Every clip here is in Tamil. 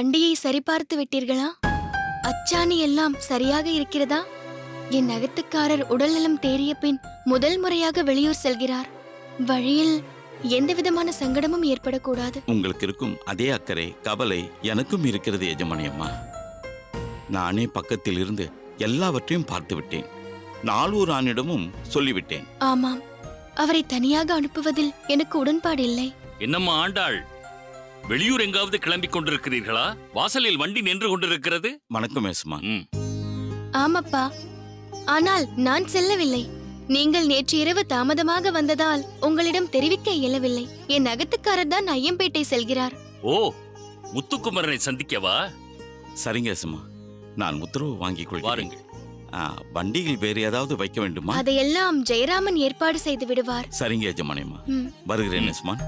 வண்டியை சரிபார்த்து விட்டீர்களா? அச்சாணி எல்லாம் சரியாக இருக்கிறதா? என் நகத்துக்காரர் உடல்நலம் தேறிய பின் முதல் முறையாக வெளியூர் செல்கிறார். வழியில் எந்த விதமான சங்கடமும் ஏற்படக்கூடாது. உங்களுக்கு இருக்கும் அதே அக்கறை கவலை எனக்கும் இருக்கிறது எஜமானி அம்மா. நானே பக்கத்தில் இருந்து எல்லாவற்றையும் பார்த்து விட்டேன். நாளூர் ஆணிடமும் சொல்லிவிட்டேன். ஆமாம், அவரை தனியாக அனுப்புவதில் எனக்கு உடன்பாடு இல்லை. என்னம்மா ஆண்டாள், வெளியூர் எங்காவது கிளம்பிக் கொண்டிருக்கிறீர்களா? வாசலில் வண்டி நின்று கொண்டிருக்கிறது. வணக்கம் ஏசுமா. ஆமாப்பா, ஆனால் நான் செல்லவில்லை. நீங்கள் நேற்று இரவு தாமதமாக வந்ததால் உங்களிடம் தெரிவிக்க இயலவில்லை. என் நகத்துக்காரர் தான் ஐயம்பேட்டை செல்கிறார். ஓ, முத்துக்குமரனை சந்திக்கவா? சரிங்க ஏசுமா, நான் உத்தரவு வாங்கிக் கொள்கிறேன். வண்டியில் வேறு ஏதாவது வைக்க வேண்டுமா? அதையெல்லாம் ஜெயராமன் ஏற்பாடு செய்து விடுவார். சரிங்க எஜமானியம்மா, வருகிறேன் எஸ்மான்.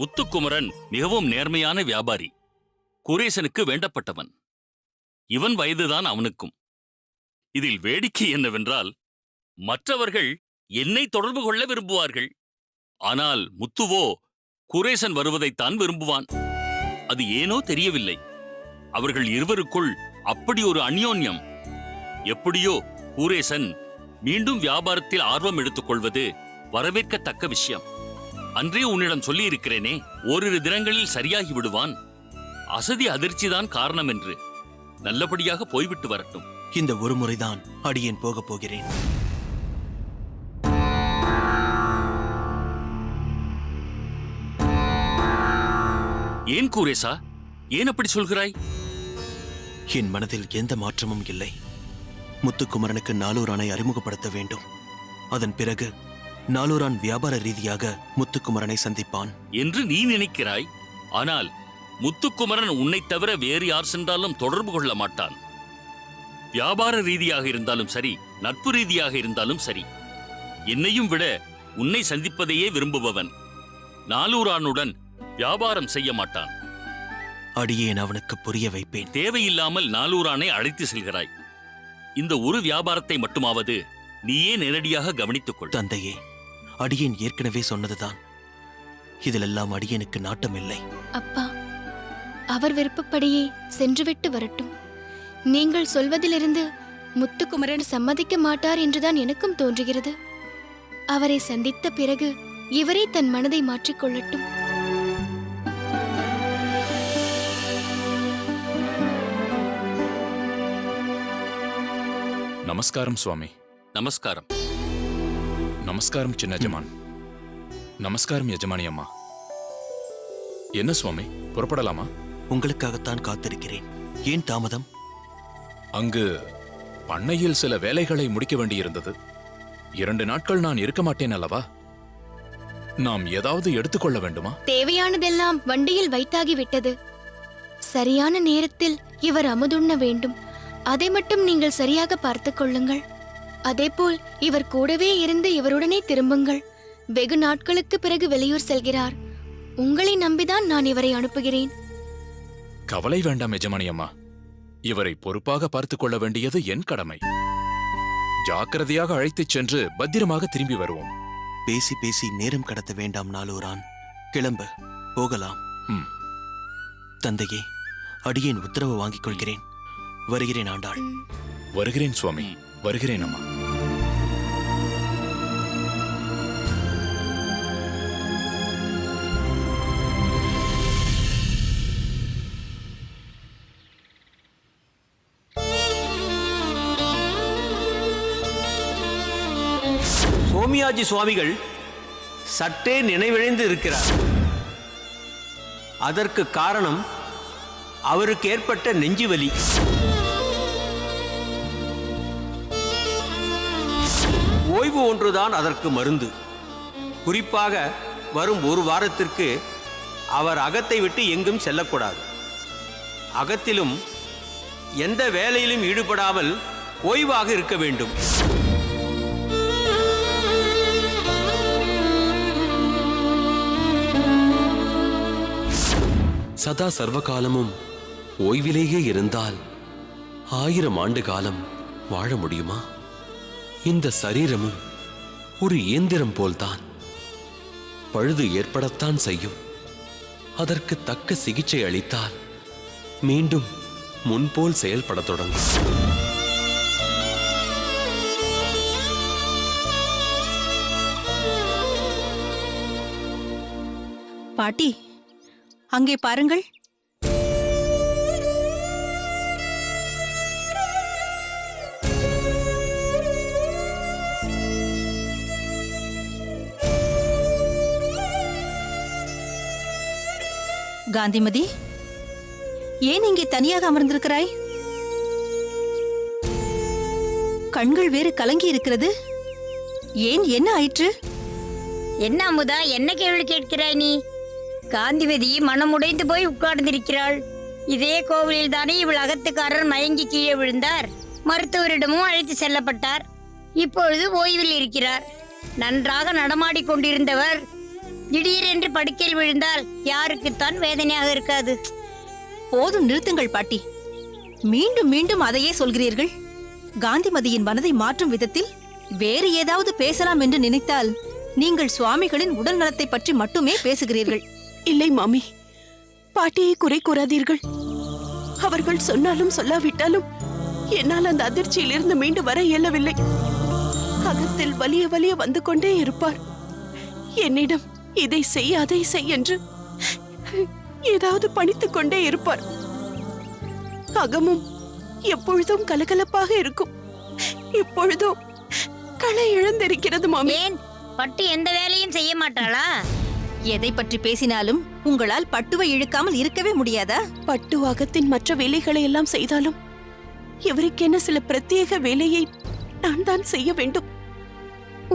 முத்துக்குமரன் மிகவும் நேர்மையான வியாபாரி, குரேசனுக்கு வேண்டப்பட்டவன். இவன் வயதுதான் அவனுக்கும். இதில் வேடிக்கை என்னவென்றால், மற்றவர்கள் என்னை தொடர்பு கொள்ள விரும்புவார்கள். ஆனால் முத்துவோ குரேசன் வருவதைத்தான் விரும்புவான். அது ஏனோ தெரியவில்லை. அவர்கள் இருவருக்குள் அப்படி ஒரு அந்யோன்யம். எப்படியோ குரேசன் மீண்டும் வியாபாரத்தில் ஆர்வம் எடுத்துக் கொள்வது வரவேற்கத்தக்க விஷயம். அன்றே உன்னிடம் சொல்லி இருக்கிறேனே, ஓரிரு தினங்களில் சரியாகி விடுவான். அசதி அதிர்ச்சிதான் காரணம் என்று. நல்லபடியாக போய்விட்டு வரட்டும். இந்த ஒரு முறைதான் அடியேன் போகப் போகிறேன். ஏன் குரேசா, ஏன் அப்படி சொல்கிறாய்? என் மனதில் எந்த மாற்றமும் இல்லை. முத்துக்குமரனுக்கு நாளூரானை அறிமுகப்படுத்த வேண்டும். அதன் பிறகு நாளூரான் வியாபார ரீதியாக முத்துக்குமரனை சந்திப்பான் என்று நீ நினைக்கிறாய். ஆனால் முத்துக்குமரன் உன்னை தவிர வேறு யார் சென்றாலும் தொடர்பு கொள்ள மாட்டான். வியாபார ரீதியாக இருந்தாலும் சரி, நட்பு ரீதியாக இருந்தாலும் சரி, என்னையும் விட உன்னை சந்திப்பதையே விரும்புபவன். நாளூரானுடன் வியாபாரம் செய்ய மாட்டான். அடியேன் அவனுக்கு புரிய வைப்பேன். தேவையில்லாமல் நாளூரானை அழைத்து செல்கிறாய். இந்த ஒரு வியாபாரத்தை மட்டுமாவது நீயே நேரடியாக கவனித்துக் கொள். தந்தையே, அடியேன் ஏற்கனவே சொன்னதுதான். இதிலெல்லாம் அடியேனுக்கு நாட்டம் இல்லை. அப்பா, அவர் விருப்பப்படியே சென்றுவிட்டு வரட்டும். நீங்கள் சொல்வதிலிருந்து முத்துக்குமரன் சம்மதிக்க மாட்டார் என்றுதான் எனக்கும் தோன்றுகிறது. அவரை சந்தித்த பிறகு இவரே தன் மனதை மாற்றிக்கொள்ளட்டும். நமஸ்காரம் சுவாமி. நமஸ்காரம். நமஸ்காரம் சின்ன எஜமான். நமஸ்காரம் எஜமானி அம்மா. என்ன சுவாமி, புறப்படலாமா? உங்களுக்காகத்தான் காத்திருக்கிறேன். ஏன் தாமதம்? அங்கு பண்ணையில் சில வேலைகளை முடிக்க வேண்டியிருந்தது. 2 நாட்கள் நான் இருக்க மாட்டேன் அல்லவா? நாம் ஏதாவது எடுத்துக்கொள்ள வேண்டுமா? தேவையானதெல்லாம் வண்டியில் வைத்தாகிவிட்டது. சரியான நேரத்தில் இவர் அமுதுண்ண வேண்டும். அதை மட்டும் நீங்கள் சரியாக பார்த்துக் கொள்ளுங்கள். அதேபோல் இவர் கூடவே இருந்து இவருடனே திரும்புங்கள். வெகு நாட்களுக்கு பிறகு வெளியூர் செல்கிறார். உங்களை நம்பிதான் நான் இவரை அனுப்புகிறேன். கவலை வேண்டாம் எஜமானி அம்மா. இவரை பொறுப்பாக பார்த்துக் கொள்ள வேண்டியது என் கடமை. ஜாக்கிரதையாக அழைத்துச் சென்று பத்திரமாக திரும்பி வருவோம். பேசி பேசி நேரம் கடத்த வேண்டாம் நாளூரான். கிளம்பு, போகலாம். தந்தையே, அடியேன் உத்தரவு வாங்கிக் கொள்கிறேன். வருகிறேன் ஆண்டாள். வருகிறேன் சுவாமி, வருகிறேன் அம்மா. சோமியாஜி சுவாமிகள் சற்றே நினைவிழந்து இருக்கிறார். அதற்கு காரணம் அவருக்கு ஏற்பட்ட நெஞ்சுவலி. ஓய்வு ஒன்றுதான் அதற்கு மருந்து. குறிப்பாக வரும் 1 வாரத்திற்கு அவர் அகத்தை விட்டு எங்கும் செல்லக்கூடாது. அகத்திலும் எந்த வேலையிலும் ஈடுபடாமல் ஓய்வாக இருக்க வேண்டும். சதா சர்வகாலமும் ஓய்விலேயே இருந்தால் 1000 ஆண்டு காலம் வாழ முடியுமா? இந்த சரீரமும் ஒரு இயந்திரம் போல்தான். பழுது ஏற்படத்தான் செய்யும். அதற்கு தக்க சிகிச்சை அளித்தால் மீண்டும் முன்போல் செயல்படத் தொடங்கும். பாட்டி, அங்கே பாருங்கள். காந்திமதி, ஏன் இங்கே தனியாக அமர்ந்திருக்கிறாய்? கண்கள் வேறு கலங்கி இருக்கிறது. ஏன், என்ன ஆயிற்று? என்ன அமுதா, என்ன கேள்வி கேட்கிறாய் நீ? காந்திமதி மனமுடைந்து போய் உட்கார்ந்திருக்கிறாள். இதே கோவிலில் தானே இவள் அகத்துக்காரர் மயங்கி கீழே விழுந்தார். மருத்துவரிடமும் அழைத்து செல்லப்பட்டார். இப்பொழுது ஓய்வில் இருக்கிறார். நன்றாக நடமாடிக் கொண்டிருந்தவர் திடீரென்று படுக்கையில் விழுந்தால் யாருக்குத்தான் வேதனையாக இருக்காது? போதும், நிறுத்துங்கள் பாட்டி. மீண்டும் மீண்டும் அதையே சொல்கிறீர்கள். காந்திமதியின் மனதை மாற்றும் விதத்தில் வேறு ஏதாவது பேசலாம் என்று நினைத்தால் நீங்கள் சுவாமிகளின் உடல் நலத்தை பற்றி மட்டுமே பேசுகிறீர்கள். இல்லை மாமி, பாட்டியை குறை கூறாதீர்கள். அவர்கள் சொன்னாலும் சொல்லாவிட்டாலும் என்னால் அந்த அதிர்ச்சியிலிருந்து மீண்டு வர இயலவில்லை. அகத்தில் வலிய வலிய வந்து கொண்டே இருப்பார். என்னிடம் இதை செய் அதை செய் என்று ஏதாவது பணித்துக் கொண்டே இருப்பார். அகமும் எப்பொழுதும் கலகலப்பாக இருக்கும். இப்பொழுதும் களை இழந்திருக்கிறது மாமி. ஏன், பட்டு எந்த வேலையும் செய்ய மாட்டாளா? எதை பற்றி பேசினாலும் உங்களால் பட்டுவை இழுக்காமல் இருக்கவே முடியாதா? பட்டு அகத்தின் மற்ற வேலைகளை எல்லாம் செய்தாலும் இவருக்கென சில பிரத்யேக வேலையை நான் தான் செய்ய வேண்டும்.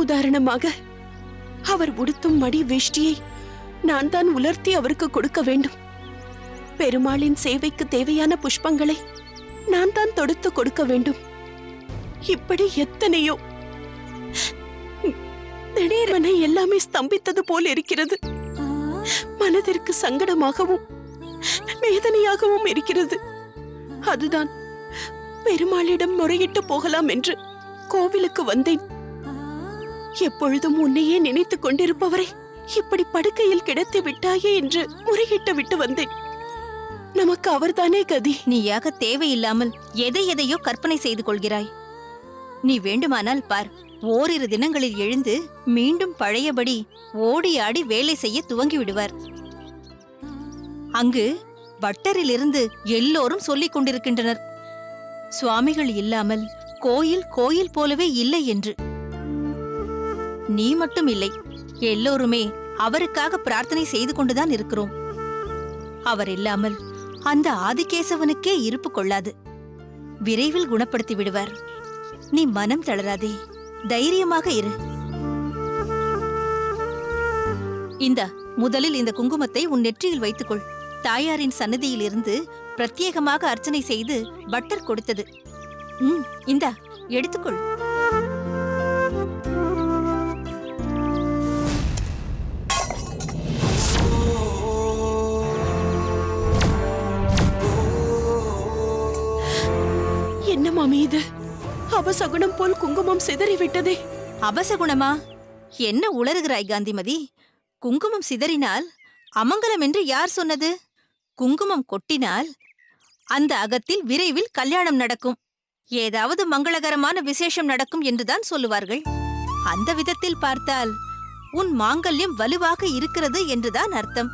உதாரணமாக, அவர் உடுத்தும் மடி வேஷ்டியை நான் தான் உலர்த்தி அவருக்கு கொடுக்க வேண்டும். பெருமாளின் சேவைக்கு தேவையான புஷ்பங்களை நான் தான் தொடுத்து கொடுக்க வேண்டும். இப்படி எத்தனையோ. திடீரென எல்லாமே ஸ்தம்பித்தது போல் இருக்கிறது. மனதிற்கு சங்கடமாகவும் வேதனையாகவும் இருக்கிறது. அதுதான் பெருமாளிடம் முறையிட்டு போகலாம் என்று கோவிலுக்கு வந்தேன். எப்பொழுதும் உன்னையே நினைத்துக் கொண்டிருப்பவரை இப்படி படுக்கையில் கிடத்தி விட்டாயே என்று முறையிட்டு விட்டு வந்தேன். நமக்கு அவர்தானே கதி. நீயாக தேவையில்லாமல் எதை எதையோ கற்பனை செய்து கொள்கிறாய். நீ வேண்டுமானால் பார், ஓரிரு தினங்களில் எழுந்து மீண்டும் பழையபடி ஓடி ஆடி வேலை செய்ய துவங்கி விடுவார். அங்கு வட்டரிலிருந்து எல்லோரும் சொல்லிக் கொண்டிருக்கின்றனர், சுவாமிகள் இல்லாமல் கோயில் கோயில் போலவே இல்லை என்று. நீ மட்டும் இல்லை, எல்லோருமே அவருக்காக பிரார்த்தனை செய்து கொண்டுதான் இருக்கிறோம். அவர் இல்லாமல் அந்த ஆதிகேசவனுக்கே இருப்பு கொள்ளாது. விரைவில் குணப்படுத்தி விடுவார். நீ மனம் தளராதே, தைரியமாக இரு. முதலில் இந்த குங்குமத்தை உன் நெற்றியில் வைத்துக்கொள். தாயாரின் சன்னதியில் இருந்து பிரத்யேகமாக அர்ச்சனை செய்து பட்டர் கொடுத்தது. இந்தா, எடுத்துக்கொள். என்ன மாமி இது? அபசகுணம் போல் குங்குமம் சிதறிவிட்டதே. அபசகுணமா? என்ன உளறுகிறாய் காந்திமதி? குங்குமம் சிதறினால் அமங்கலம் என்று யார் சொன்னது? குங்குமம் கொட்டினால் அந்த அகத்தில் விரைவில் கல்யாணம் நடக்கும், ஏதாவது மங்களகரமான விசேஷம் நடக்கும் என்றுதான் சொல்லுவார்கள். அந்த விதத்தில் பார்த்தால் உன் மாங்கல்யம் வலுவாக இருக்கிறது என்றுதான் அர்த்தம்.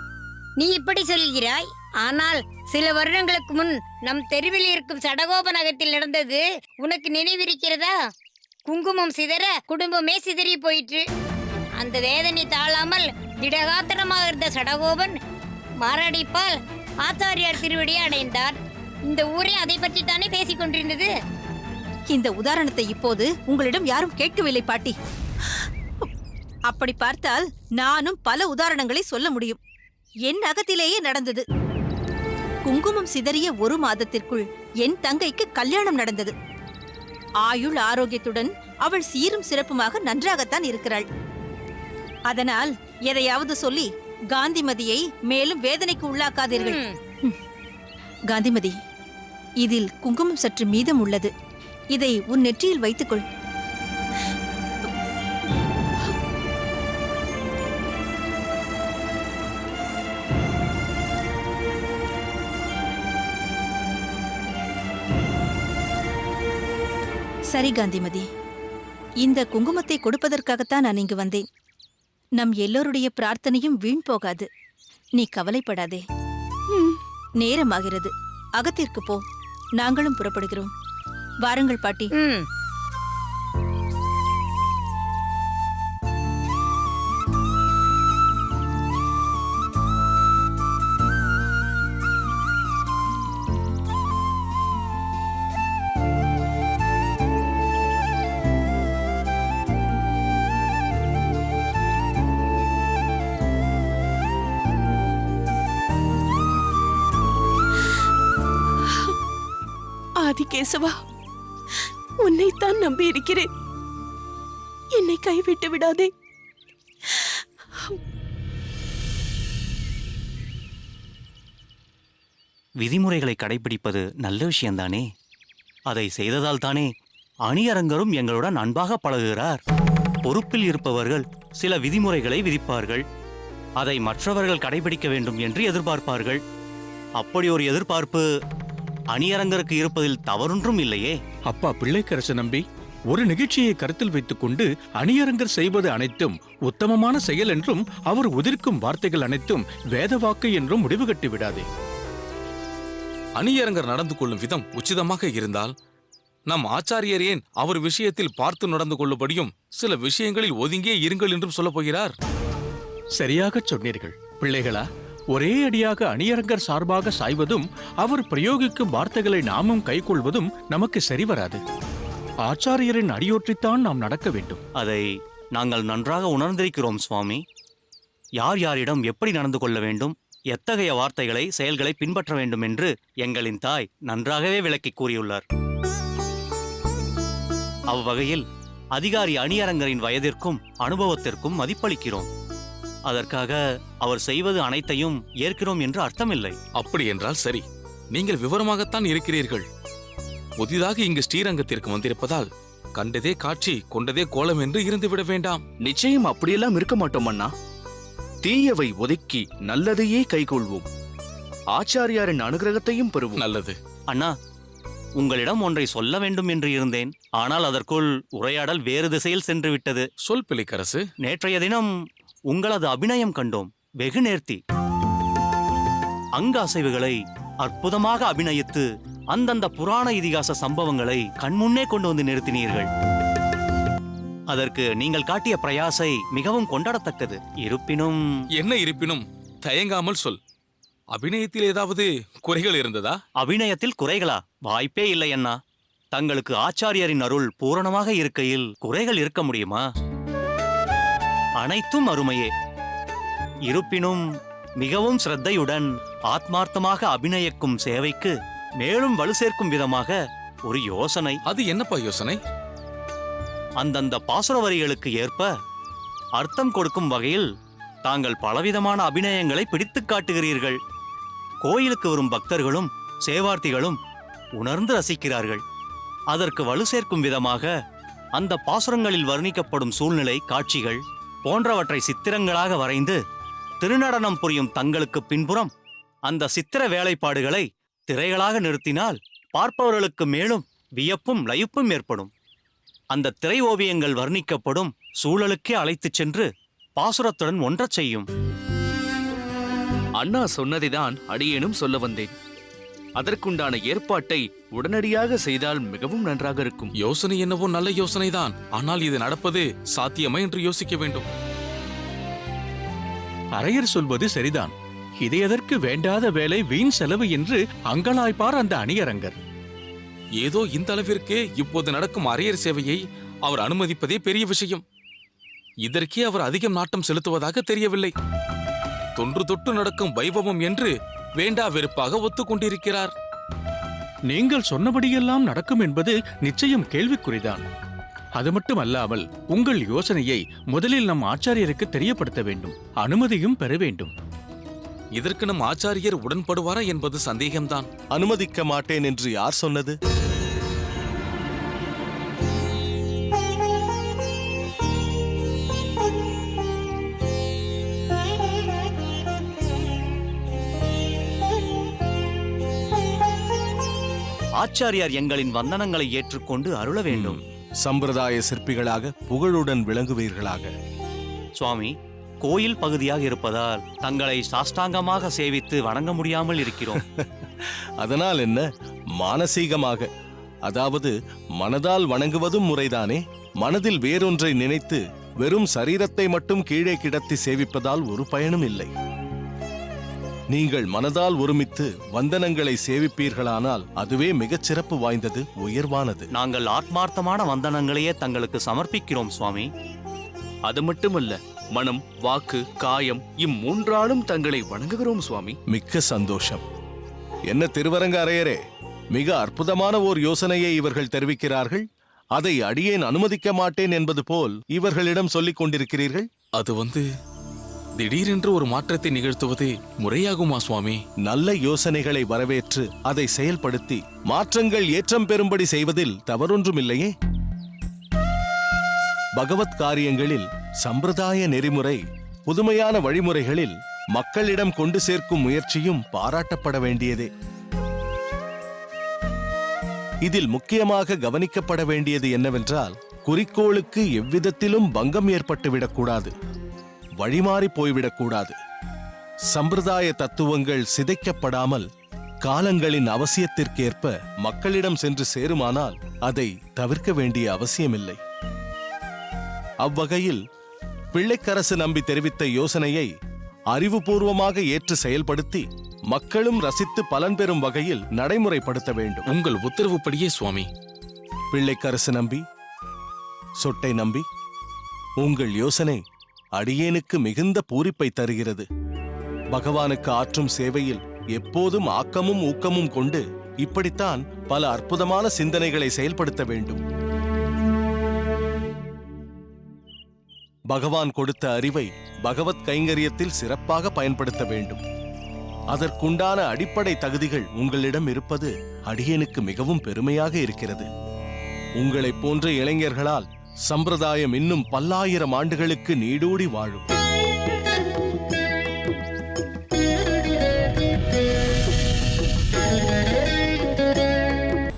நீ இப்படி சொல்கிறாய். ஆனால் சில வருடங்களுக்கு முன் நம் தெருவில் இருக்கும் சடகோப நகரத்தில் நடந்தது உனக்கு நினைவிருக்கிறதா? குங்குமம் சிதற குடும்பமே சிதறி போயிற்று. அந்த வேதனை தாழாமல் திடகாத்திரமாக இருந்த சடகோபன் மாரடைப்பால் ஆச்சாரியார் திருவடியை அடைந்தார். இந்த ஊரே அதை பற்றி தானே பேசிக் கொண்டிருந்தது. இந்த உதாரணத்தை இப்போது உங்களிடம் யாரும் கேட்கவில்லை பாட்டி. அப்படி பார்த்தால் நானும் பல உதாரணங்களை சொல்ல முடியும். என் அகத்திலேயே நடந்தது. குங்குமம் சிதறிய 1 மாதத்திற்குள் என் தங்கைக்கு கல்யாணம் நடந்தது. ஆயுள் ஆரோக்கியத்துடன் அவள் சீரும் சிறப்புமாக நன்றாகத்தான் இருக்கிறாள். அதனால் எதையாவது சொல்லி காந்திமதியை மேலும் வேதனைக்கு உள்ளாக்காதீர்கள். காந்திமதி, இதில் குங்குமம் சற்று மீதம் உள்ளது. இதை உன் நெற்றியில் வைத்துக்கொள். சரி காந்திமதி, இந்த குங்குமத்தை கொடுப்பதற்காகத்தான் நான் இங்கு வந்தேன். நம் எல்லோருடைய பிரார்த்தனையும் வீண் போகாது. நீ கவலைப்படாதே. நேரமாகிறது, அகத்திற்கு போ. நாங்களும் புறப்படுகிறோம். வாருங்கள் பாட்டி. ம். ஆதிகேசவா, உன்னைத்தான் நம்பி இருக்கிறேன். என்னை கைவிட்டு விடாதே. விதிமுறைகளை கடைபிடிப்பது நல்ல விஷயம்தானே? அதை செய்ததால் தானே அணியரங்கரும் எங்களுடன் அன்பாக பழகுகிறார். பொறுப்பில் இருப்பவர்கள் சில விதிமுறைகளை விதிப்பார்கள். அதை மற்றவர்கள் கடைபிடிக்க வேண்டும் என்று எதிர்பார்ப்பார்கள். அப்படி ஒரு எதிர்பார்ப்பு அணியரங்கருக்கு இருப்பதில் தவறொன்றும் இல்லையே. அப்பா பிள்ளைக்கரசு நம்பி, ஒரு நிகழ்ச்சியை கருத்தில் வைத்துக் கொண்டு அணியரங்கர் செய்வது அனைத்தும் உத்தமமான செயல் என்றும் அவர் உதிர்க்கும் வார்த்தைகள் அனைத்தும் வேத வாக்கு என்றும் முடிவு கட்டி விடாதே. அணியரங்கர் நடந்து கொள்ளும் விதம் உச்சிதமாக இருந்தால் நம் ஆச்சாரியர் ஏன் அவர் விஷயத்தில் பார்த்து நடந்து கொள்ளும்படியும் சில விஷயங்களில் ஒதுங்கியே இருங்கள் என்றும் சொல்லப் போகிறார்? சரியாகச் சொன்னீர்கள் பிள்ளைகளா. ஒரே அடியாக அணியரங்கர் சார்பாக சாய்வதும் அவர் பிரயோகிக்கும் வார்த்தைகளை நாமும் கைக்கொள்வதும் நமக்கு சரிவராது. ஆச்சாரியரின் அடியொற்றித்தான் நாம் நடக்க வேண்டும். அதை நாங்கள் நன்றாக உணர்ந்திருக்கிறோம் சுவாமி. யார் யாரிடம் எப்படி நடந்து கொள்ள வேண்டும், எத்தகைய வார்த்தைகளை செயல்களை பின்பற்ற வேண்டும் என்று எங்களின் தாய் நன்றாகவே விளக்கி கூறியுள்ளார். அவ்வகையில் அதிகாரி அணியரங்கரின் வயதிற்கும் அனுபவத்திற்கும் மதிப்பளிக்கிறோம். அதற்காக அவர் செய்வது அனைத்தையும் ஏற்கிறோம் என்று அர்த்தமில்லை. அப்படி என்றால் சரி, நீங்கள் விவரமாகத்தான் இருக்கிறீர்கள். புதிதாக இங்கு ஸ்ரீரங்கத்திற்கு வந்திருப்பதால் கண்டதே காட்சி கொண்டதே கோலம் என்று இருந்துவிட வேண்டாம். நிச்சயம் அப்படியெல்லாம் இருக்க மாட்டோம் அண்ணா. தீயவை ஒதுக்கி நல்லதையே கைகொள்வோம். ஆச்சாரியாரின் அனுகிரகத்தையும் பெறுவோம். நல்லது அண்ணா, உங்களிடம் ஒன்றை சொல்ல வேண்டும் என்று இருந்தேன். ஆனால் அதற்குள் உரையாடல் வேறு திசையில் சென்று விட்டது. சொல் பிள்ளைக்கரசு. நேற்றைய தினம் உங்களது அபிநயம் கண்டோம். வெகு நேர்த்தி. அங்க அசைவுகளை அற்புதமாக அபிநயித்து அந்தந்த புராண இதிகாச சம்பவங்களை கண்முன்னே கொண்டு வந்து நிறுத்தினீர்கள். அதற்கு நீங்கள் காட்டிய பிரயாசை மிகவும் கொண்டாடத்தக்கது. இருப்பினும் என்ன இருப்பினும் தயங்காமல் சொல். அபிநயத்தில் ஏதாவது குறைகள் இருந்ததா? அபிநயத்தில் குறைகளா? வாய்ப்பே இல்லை அண்ணா. தங்களுக்கு ஆச்சாரியரின் அருள் பூரணமாக இருக்கையில் குறைகள் இருக்க முடியுமா? அனைத்தும் அருமையே. இருப்பினும் மிகவும் சிரத்தையுடன் ஆத்மார்த்தமாக அபிநயிக்கும் சேவைக்கு மேலும் வலு சேர்க்கும் விதமாக ஒரு யோசனை. அது என்னப்பா யோசனை? அந்தந்த பாசுர வரிகளுக்கு ஏற்ப அர்த்தம் கொடுக்கும் வகையில் தாங்கள் பலவிதமான அபிநயங்களை பிடித்துக் காட்டுகிறீர்கள். கோயிலுக்கு வரும் பக்தர்களும் சேவார்த்திகளும் உணர்ந்து ரசிக்கிறார்கள். அதற்கு வலு சேர்க்கும் விதமாக அந்த பாசுரங்களில் வர்ணிக்கப்படும் சூழ்நிலை காட்சிகள் போன்றவற்றை சித்திரங்களாக வரைந்து திருநடனம் புரியும் தங்களுக்கு பின்புறம் அந்த சித்திர வேலைப்பாடுகளை திரைகளாக நிறுத்தினால் பார்ப்பவர்களுக்கு மேலும் வியப்பும் லயிப்பும் ஏற்படும். அந்த திரை ஓவியங்கள் வர்ணிக்கப்படும் சூழலுக்கே அழைத்துச் சென்று பாசுரத்துடன் ஒன்றச் செய்யும். அண்ணா சொன்னதைதான் அடியேனும் சொல்ல வந்தேன். அதற்குண்டான ஏற்பாட்டை உடனடியாக செய்தால் மிகவும் நன்றாக இருக்கும். யோசனை என்னவோ நல்ல யோசனைதான். ஆனால் இது நடப்பது சாத்தியமா என்று யோசிக்க வேண்டும். அரையர் சொல்வது சரிதான். இது எதற்கு வேண்டாத வேலை, வீண் செலவு என்று அங்கலாய்ப்பார் அந்த அணியரங்கர். ஏதோ இந்த அளவிற்கு இப்போது நடக்கும் அரையர் சேவையை அவர் அனுமதிப்பதே பெரிய விஷயம். இதற்கே அவர் அதிகம் நாட்டம் செலுத்துவதாக தெரியவில்லை. தொன்று தொட்டு நடக்கும் வைபவம் என்று வேண்டா வெறுப்பாக ஒத்துக்கொண்டிருக்கிறார். நீங்கள் சொன்னபடியெல்லாம் நடக்கும் என்பது நிச்சயம் கேள்விக்குறிதான். அது மட்டுமல்லாமல் உங்கள் யோசனையை முதலில் நம் ஆச்சாரியருக்கு தெரியப்படுத்த வேண்டும். அனுமதியும் பெற வேண்டும். இதற்கு நம் ஆச்சாரியர் உடன்படுவாரா என்பது சந்தேகம்தான். அனுமதிக்க மாட்டேன் என்று யார் சொன்னது? ஆச்சாரியார் எங்களின் வந்தனங்களை ஏற்றுக்கொண்டு அருள வேண்டும். சம்பிரதாய சிற்பிகளாக புகழுடன் விளங்குவீர்களாக. சுவாமி, கோயில் பகுதியாக இருப்பதால் தங்களை சாஷ்டாங்கமாக சேவித்து வணங்க முடியாமல் இருக்கிறோம். அதனால் என்ன, மானசீகமாக, அதாவது மனதால் வணங்குவதும் முறைதானே. மனதில் வேறொன்றை நினைத்து வெறும் சரீரத்தை மட்டும் கீழே கிடத்தி சேவிப்பதால் ஒரு பயனும் இல்லை. நீங்கள் மனதால் ஒருமித்து வந்தனங்களை சேவிப்பீர்களானால் அதுவே மிகச் சிறப்பு வாய்ந்தது, உயர்வானது. நாங்கள் ஆத்மார்த்தமான வந்தனங்களையே தங்களுக்கு சமர்ப்பிக்கிறோம் சுவாமி. அது மட்டுமல்ல, மனம், வாக்கு, காயம் இம்மூன்றாலும் தங்களை வணங்குகிறோம் சுவாமி. மிக்க சந்தோஷம். என்ன திருவரங்க அரையரே, மிக அற்புதமான ஓர் யோசனையை இவர்கள் தெரிவிக்கிறார்கள். அதை அடியேன் அனுமதிக்க மாட்டேன் என்பது போல் இவர்களிடம் சொல்லிக் கொண்டிருக்கிறீர்கள். அது திடீரென்று ஒரு மாற்றத்தை நிகழ்த்துவது முறையாகுமா சுவாமி? நல்ல யோசனைகளை வரவேற்று அதை செயல்படுத்தி மாற்றங்கள் ஏற்றம் பெறும்படி செய்வதில் தவறொன்றுமில்லையே. பகவத் காரியங்களில் சம்பிரதாய நெறிமுறை, புதுமையான வழிமுறைகளில் மக்களிடம் கொண்டு சேர்க்கும் முயற்சியும் பாராட்டப்பட வேண்டியதே. இதில் முக்கியமாக கவனிக்கப்பட வேண்டியது என்னவென்றால், குறிக்கோளுக்கு எவ்விதத்திலும் பங்கம் ஏற்பட்டுவிடக்கூடாது, வழிமாறி போய்விடக்கூடாது. சம்பிரதாய தத்துவங்கள் சிதைக்கப்படாமல் காலங்களின் அவசியத்திற்கேற்ப மக்களிடம் சென்று சேருமானால் அதை தவிர்க்க வேண்டிய அவசியமில்லை. அவ்வகையில் பிள்ளைக்கரசு நம்பி தெரிவித்த யோசனையை அறிவுபூர்வமாக ஏற்று செயல்படுத்தி மக்களும் ரசித்து பலன் பெறும் வகையில் நடைமுறைப்படுத்த வேண்டும். உங்கள் உத்தரவுப்படியே சுவாமி. பிள்ளைக்கரசு நம்பி, சொட்டை நம்பி, உங்கள் யோசனை அடியேனுக்கு மிகுந்த பூரிப்பை தருகிறது. பகவானுக்கு ஆற்றும் சேவையில் எப்போதும் ஆக்கமும் ஊக்கமும் கொண்டு இப்படித்தான் பல அற்புதமான சிந்தனைகளை செயல்படுத்த வேண்டும். பகவான் கொடுத்த அறிவை பகவத் கைங்கரியத்தில் சிறப்பாக பயன்படுத்த வேண்டும். அதற்குண்டான அடிப்படை தகுதிகள் உங்களிடம் இருப்பது அடியேனுக்கு மிகவும் பெருமையாக இருக்கிறது. உங்களைப் போன்ற இளைஞர்களால் சம்பிரதாயம் இன்னும் பல்லாயிரம் ஆண்டுகளுக்கு நீடூடி வாழும்.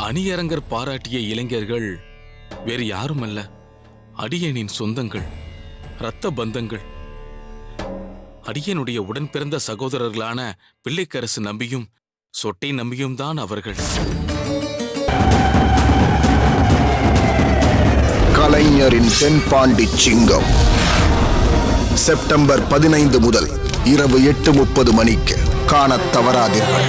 அணியரங்கர் பாராட்டிய இளைஞர்கள் வேறு யாருமல்ல, அடியேனின் சொந்தங்கள், இரத்த பந்தங்கள். அடியனுடைய உடன் பிறந்த சகோதரர்களான பிள்ளைக்கரசு நம்பியும் சொட்டை நம்பியும் தான் அவர்கள். கலைஞரின் தென்பாண்டி சிங்கம் செப்டம்பர் 15 முதல் இரவு 8:30 மணிக்கு காணத் தவறாதீர்கள்.